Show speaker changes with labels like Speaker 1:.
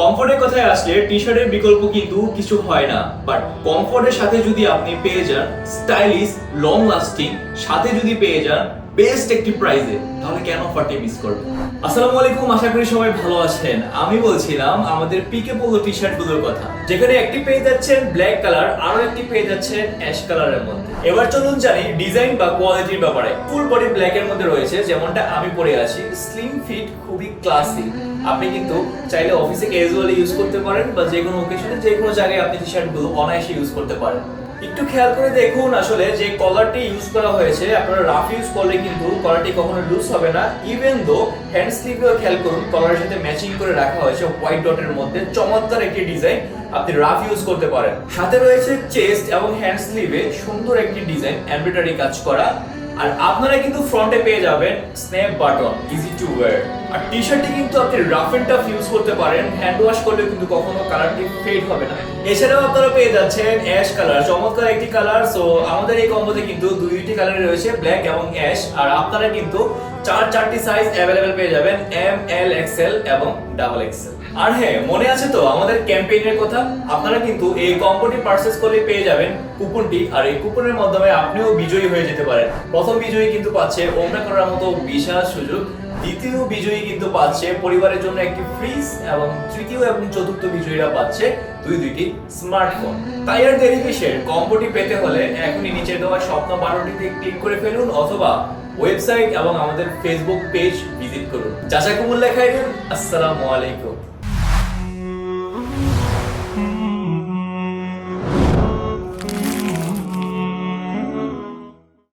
Speaker 1: কমফোর্টের কথায় আসলে টি শার্টের বিকল্প কিন্তু কিছু হয় না, বাট কমফোর্টের সাথে যদি আপনি পেয়ে যান স্টাইলিশ, লং লাস্টিং, সাথে যদি পেয়ে যান বেস্ট একটি প্রাইসে, তাহলে কেন অফারটি মিস করবেন? আসসালামু আলাইকুম, আশা করি সবাই ভালো আছেন। আমি বলছিলাম আমাদের পিকে পোলো টি শার্ট গুলোর কথা, যেখানে একটি পেয়ে যাচ্ছেন ব্ল্যাক কালার, আরো একটি পেয়ে যাচ্ছেন অ্যাশ কালারের মধ্যে। এবার চলুন জানি ডিজাইন বা কোয়ালিটির ব্যাপারে। ফুল বডি ব্ল্যাক এর মধ্যে রয়েছে, যেমনটা আমি পরে আছি। স্লিম ফিট, খুবই ক্লাসি। আপনি কিন্তু চাইলে অফিসে ক্যাজুয়ালি ইউজ করতে পারেন বা যে কোনো অকেশনে যে কোনো জায়গায় আপনি টি শার্ট গুলো অনায়াসে ইউজ করতে পারেন। একটু খেয়াল করে দেখুন আসলে যে কলারটি ইউজ করা হয়েছে, আপনারা রাফ ইউজ করলে কিন্তু কলারটি কখনো লুজ হবে না। ইভেন দো হ্যান্ড স্লিভেও খেয়াল করুন, কলারের সাথে ম্যাচিং করে রাখা হয়েছে হোয়াইট ডটের মধ্যে। চমৎকার একটি ডিজাইন, আপনি রাফ ইউজ করতে পারেন। সাথে রয়েছে চেস্ট এবং হ্যান্ড স্লিভে সুন্দর একটি ডিজাইন, এমব্রয়ডারি কাজ করা। আর আপনারা কিন্তু ফ্রন্টে পেয়ে যাবেন snap button, easy to wear. আর টি শার্টটি কিন্তু আপনি রাফ এন্ড টাফ ইউজ করতে পারেন, হ্যান্ড ওয়াশ করলে কিন্তু কখনো কালারটি ফেড হবে না। এছাড়াও আপনারা পেয়ে যাচ্ছেন অ্যাশ কালার, চমৎকার একটি কালার। সো আমাদের এই কম্বোতে কিন্তু দুইটি কালার রয়েছে, ব্ল্যাক এবং অ্যাশ। আর আপনারা কিন্তু চারটি সাইজ অ্যাভেলেবেল পেয়ে যাবেন, এম, এল, এক্সএল এবং ডাবল এক্সএল। আর হ্যাঁ, মনে আছে তো আমাদের ক্যাম্পেইনের কথা? আপনারা কিন্তু এই কম্বোটি পারচেজ করলে পেয়ে যাবেন কুপনটি, আর এই কুপনের মাধ্যমে আপনিও বিজয়ী হয়ে যেতে পারেন। প্রথম বিজয়ী কিন্তু পাচ্ছে ওমরা করার মতো বিশাল সুযোগ, দ্বিতীয় বিজয়ী কিন্তু পাচ্ছে পরিবারের জন্য একটি ফ্রিজ, এবং তৃতীয় এবং চতুর্থ বিজয়ীরা পাচ্ছে দুইটি স্মার্টফোন। তাই আর দেরি কিসের? কম্বোটি পেতে হলে এখনই নিচে দেওয়া স্বপ্ন 12টিতে ক্লিক করে ফেলুন, অথবা ওয়েবসাইট এবং আমাদের ফেসবুক পেজ ভিজিট করুন। যাচাই কবুল লেখাই দিন। আসসালামু আলাইকুম।